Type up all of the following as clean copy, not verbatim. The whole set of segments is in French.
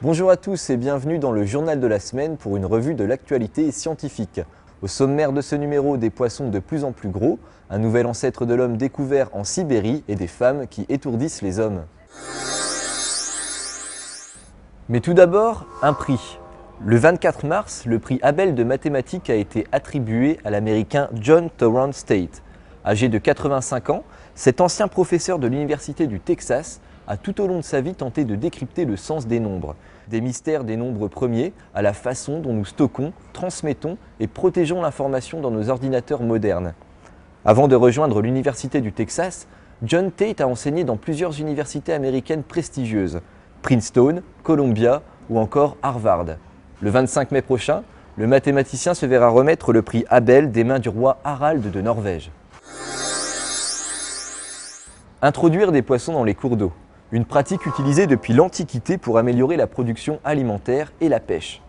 Bonjour à tous et bienvenue dans le journal de la semaine pour une revue de l'actualité scientifique. Au sommaire de ce numéro, des poissons de plus en plus gros, un nouvel ancêtre de l'homme découvert en Sibérie et des femmes qui étourdissent les hommes. Mais tout d'abord, un prix. Le 24 mars, le prix Abel de mathématiques a été attribué à l'américain John Torrance Tate. Âgé de 85 ans, cet ancien professeur de l'université du Texas a tout au long de sa vie tenté de décrypter le sens des nombres. Des mystères des nombres premiers à la façon dont nous stockons, transmettons et protégeons l'information dans nos ordinateurs modernes. Avant de rejoindre l'université du Texas, John Tate a enseigné dans plusieurs universités américaines prestigieuses, Princeton, Columbia ou encore Harvard. Le 25 mai prochain, le mathématicien se verra remettre le prix Abel des mains du roi Harald de Norvège. Introduire des poissons dans les cours d'eau. Une pratique utilisée depuis l'Antiquité pour améliorer la production alimentaire et la pêche.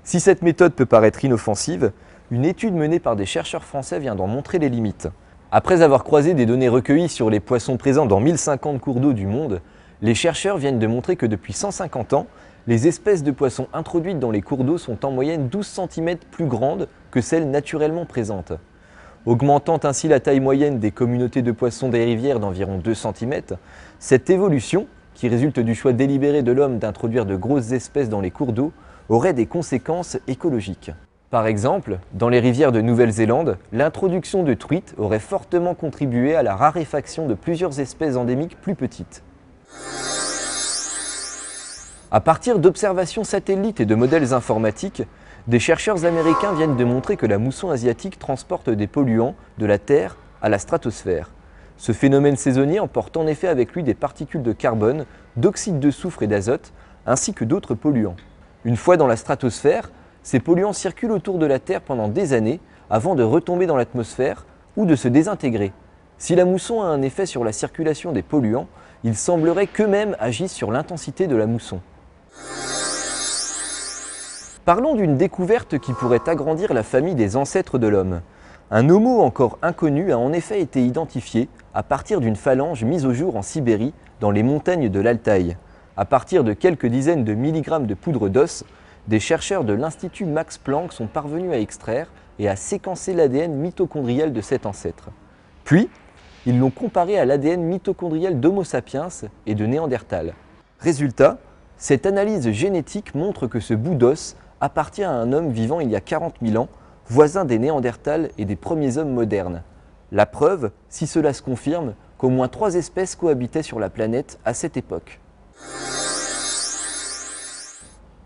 Si cette méthode peut paraître inoffensive, une étude menée par des chercheurs français vient d'en montrer les limites. Après avoir croisé des données recueillies sur les poissons présents dans 1050 cours d'eau du monde, les chercheurs viennent de montrer que depuis 150 ans, les espèces de poissons introduites dans les cours d'eau sont en moyenne 12 cm plus grandes que celles naturellement présentes. Augmentant ainsi la taille moyenne des communautés de poissons des rivières d'environ 2 cm, cette évolution, qui résulte du choix délibéré de l'homme d'introduire de grosses espèces dans les cours d'eau, aurait des conséquences écologiques. Par exemple, dans les rivières de Nouvelle-Zélande, l'introduction de truites aurait fortement contribué à la raréfaction de plusieurs espèces endémiques plus petites. À partir d'observations satellites et de modèles informatiques, des chercheurs américains viennent de montrer que la mousson asiatique transporte des polluants de la Terre à la stratosphère. Ce phénomène saisonnier emporte en effet avec lui des particules de carbone, d'oxyde de soufre et d'azote, ainsi que d'autres polluants. Une fois dans la stratosphère, ces polluants circulent autour de la Terre pendant des années avant de retomber dans l'atmosphère ou de se désintégrer. Si la mousson a un effet sur la circulation des polluants, il semblerait qu'eux-mêmes agissent sur l'intensité de la mousson. Parlons d'une découverte qui pourrait agrandir la famille des ancêtres de l'homme. Un homo encore inconnu a en effet été identifié à partir d'une phalange mise au jour en Sibérie, dans les montagnes de l'Altaï. À partir de quelques dizaines de milligrammes de poudre d'os, des chercheurs de l'Institut Max Planck sont parvenus à extraire et à séquencer l'ADN mitochondriel de cet ancêtre. Puis, ils l'ont comparé à l'ADN mitochondriel d'Homo sapiens et de Néandertal. Résultat, cette analyse génétique montre que ce bout d'os appartient à un homme vivant il y a 40 000 ans, voisin des Néandertals et des premiers hommes modernes. La preuve, si cela se confirme, qu'au moins 3 espèces cohabitaient sur la planète à cette époque.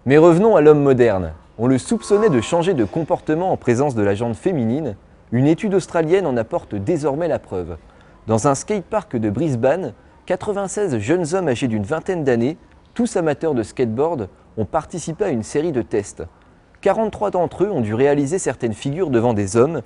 Mais revenons à l'homme moderne. On le soupçonnait de changer de comportement en présence de la jante féminine. Une étude australienne en apporte désormais la preuve. Dans un skatepark de Brisbane, 96 jeunes hommes âgés d'une vingtaine d'années, tous amateurs de skateboard, ont participé à une série de tests. 43 d'entre eux ont dû réaliser certaines figures devant des hommes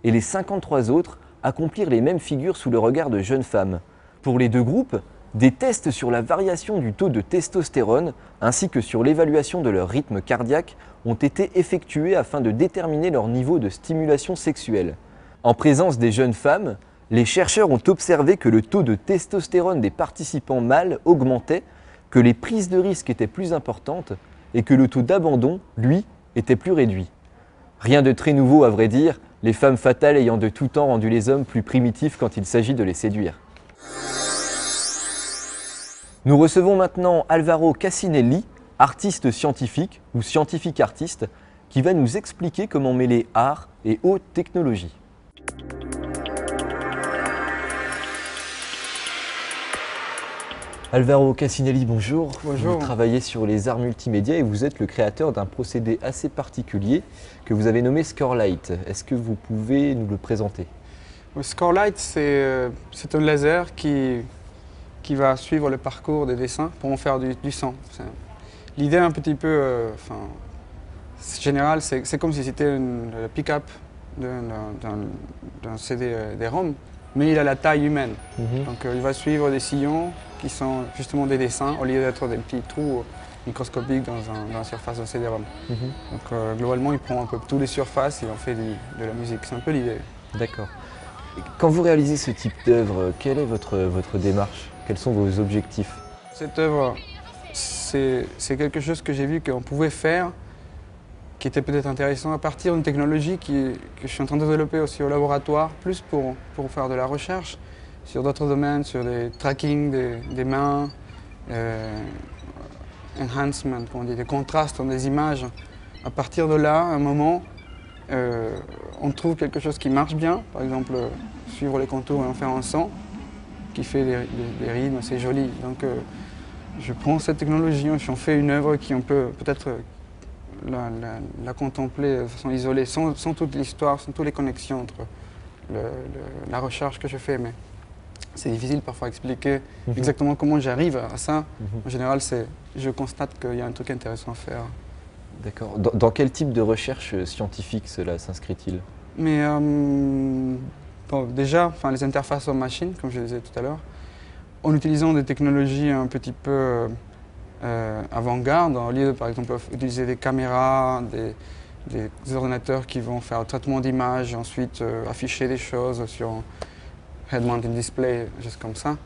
et les 53 autres accomplir les mêmes figures sous le regard de jeunes femmes. Pour les deux groupes, des tests sur la variation du taux de testostérone ainsi que sur l'évaluation de leur rythme cardiaque ont été effectués afin de déterminer leur niveau de stimulation sexuelle. En présence des jeunes femmes, les chercheurs ont observé que le taux de testostérone des participants mâles augmentait, que les prises de risque étaient plus importantes et que le taux d'abandon, lui, était plus réduit. Rien de très nouveau à vrai dire, les femmes fatales ayant de tout temps rendu les hommes plus primitifs quand il s'agit de les séduire. Nous recevons maintenant Alvaro Cassinelli, artiste scientifique ou scientifique artiste, qui va nous expliquer comment mêler art et haute technologie. Alvaro Cassinelli, bonjour. Bonjour. Vous travaillez sur les arts multimédia et vous êtes le créateur d'un procédé assez particulier que vous avez nommé Scorelight. Est-ce que vous pouvez nous le présenter? Scorelight, c'est un laser qui va suivre le parcours des dessins pour en faire du son. L'idée un petit peu générale, c'est comme si c'était le pick-up d'un CD des ROM, mais il a la taille humaine. Donc il va suivre des sillons qui sont justement des dessins au lieu d'être des petits trous microscopiques dans la surface d'un CD-ROM. Donc globalement, il prend un peu toutes les surfaces et en fait de la musique. C'est un peu l'idée. D'accord. Quand vous réalisez ce type d'œuvre, quelle est votre démarche? Quels sont vos objectifs? Cette œuvre, c'est quelque chose que j'ai vu qu'on pouvait faire, qui était peut-être intéressant à partir d'une technologie que je suis en train de développer aussi au laboratoire, plus pour faire de la recherche sur d'autres domaines, sur des tracking des mains, enhancement, comme on dit, des contrastes dans des images. À partir de là, à un moment, on trouve quelque chose qui marche bien, par exemple suivre les contours et en faire un son qui fait des rythmes, c'est joli. Donc je prends cette technologie, j'en fais une œuvre qui on peut peut-être la contempler de façon isolée, sans toute l'histoire, sans toutes les connexions entre la recherche que je fais. Mais c'est difficile parfois d'expliquer exactement comment j'arrive à ça. En général, je constate qu'il y a un truc intéressant à faire. D'accord. Dans quel type de recherche scientifique cela s'inscrit-il? Mais bon, déjà, les interfaces homme-machine, comme je le disais tout à l'heure, en utilisant des technologies un petit peu avant-garde, au lieu de, par exemple, utiliser des caméras, des ordinateurs qui vont faire un traitement d'image et ensuite afficher des choses sur un head-mounted display, juste comme ça.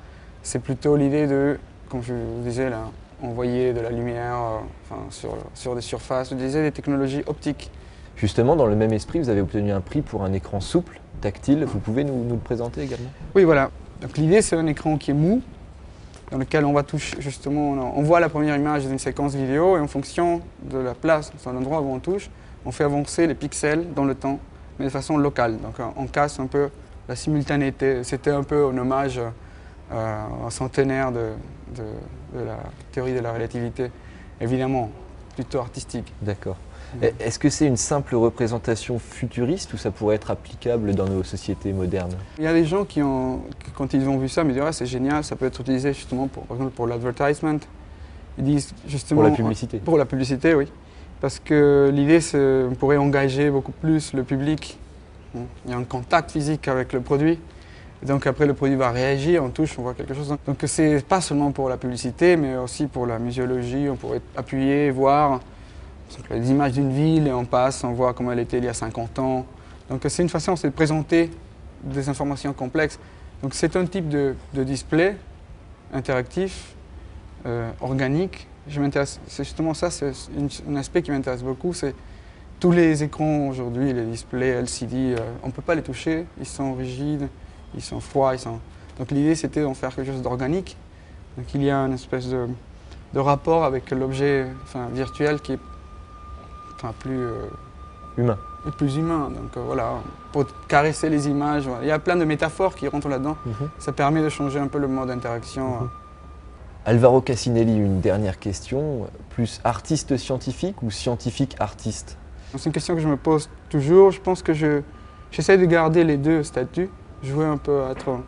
C'est plutôt l'idée de, comme je vous disais là, envoyer de la lumière sur des surfaces, utiliser des technologies optiques. Justement, dans le même esprit, vous avez obtenu un prix pour un écran souple, tactile. Vous pouvez nous le présenter également? Oui, voilà. Donc l'idée, c'est un écran qui est mou, dans lequel on va toucher, justement, on voit la première image d'une séquence vidéo et en fonction de la place, sur l'endroit où on touche, on fait avancer les pixels dans le temps, mais de façon locale. Donc on casse un peu la simultanéité. C'était un peu un hommage au centenaire de la théorie de la relativité, évidemment, plutôt artistique. D'accord. Est-ce que c'est une simple représentation futuriste ou ça pourrait être applicable dans nos sociétés modernes? Il y a des gens qui, quand ils ont vu ça, me disent ah, c'est génial, ça peut être utilisé justement par exemple pour l'advertisement. Ils disent justement… Pour la publicité? Pour la publicité, oui. Parce que l'idée, c'est qu'on pourrait engager beaucoup plus le public. Il y a un contact physique avec le produit. Et donc après, le produit va réagir, on touche, on voit quelque chose. Donc c'est pas seulement pour la publicité, mais aussi pour la muséologie. On pourrait appuyer, voir les images d'une ville et on passe, on voit comment elle était il y a 50 ans. Donc c'est une façon de présenter des informations complexes. Donc c'est un type de display interactif, organique. C'est justement ça, c'est un aspect qui m'intéresse beaucoup. C'est tous les écrans aujourd'hui, les displays LCD, on ne peut pas les toucher, ils sont rigides, ils sont froids. Donc l'idée c'était d'en faire quelque chose d'organique. Donc il y a une espèce de rapport avec l'objet virtuel qui est plus humain. Et plus humain. Donc voilà, pour caresser les images, voilà. Il y a plein de métaphores qui rentrent là-dedans. Ça permet de changer un peu le mode d'interaction. Alvaro Cassinelli, une dernière question. Plus artiste scientifique ou scientifique artiste? C'est une question que je me pose toujours. Je pense que j'essaie de garder les deux statuts. Jouer un peu à être…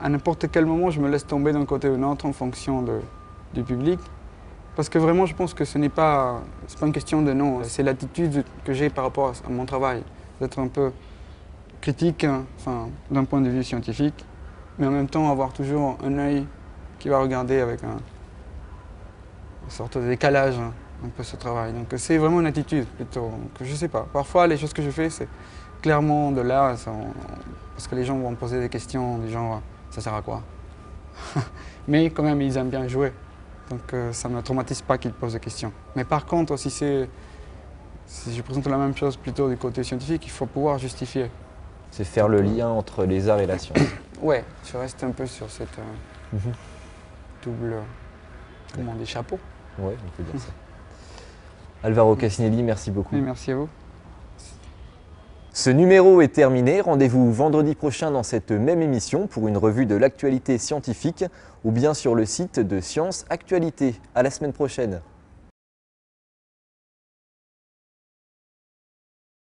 à n'importe quel moment, je me laisse tomber d'un côté ou d'un autre en fonction du public. Parce que vraiment, je pense que ce n'est pas une question de non, c'est l'attitude que j'ai par rapport à mon travail. D'être un peu critique, d'un point de vue scientifique, mais en même temps avoir toujours un œil qui va regarder avec une sorte de décalage un peu ce travail. Donc c'est vraiment une attitude plutôt. Donc, je ne sais pas, parfois les choses que je fais, c'est clairement de là, parce que les gens vont me poser des questions du genre « ça sert à quoi ?» Mais quand même, ils aiment bien jouer. Donc ça ne me traumatise pas qu'ils posent des questions. Mais par contre, si je présente la même chose plutôt du côté scientifique, il faut pouvoir justifier. C'est faire le lien entre les arts et la science. Ouais, je reste un peu sur cette double, comment on dit, chapeau. Oui, on peut dire ça. Alvaro Cassinelli, merci beaucoup. Et merci à vous. Ce numéro est terminé. Rendez-vous vendredi prochain dans cette même émission pour une revue de l'actualité scientifique ou bien sur le site de Science Actualité. À la semaine prochaine.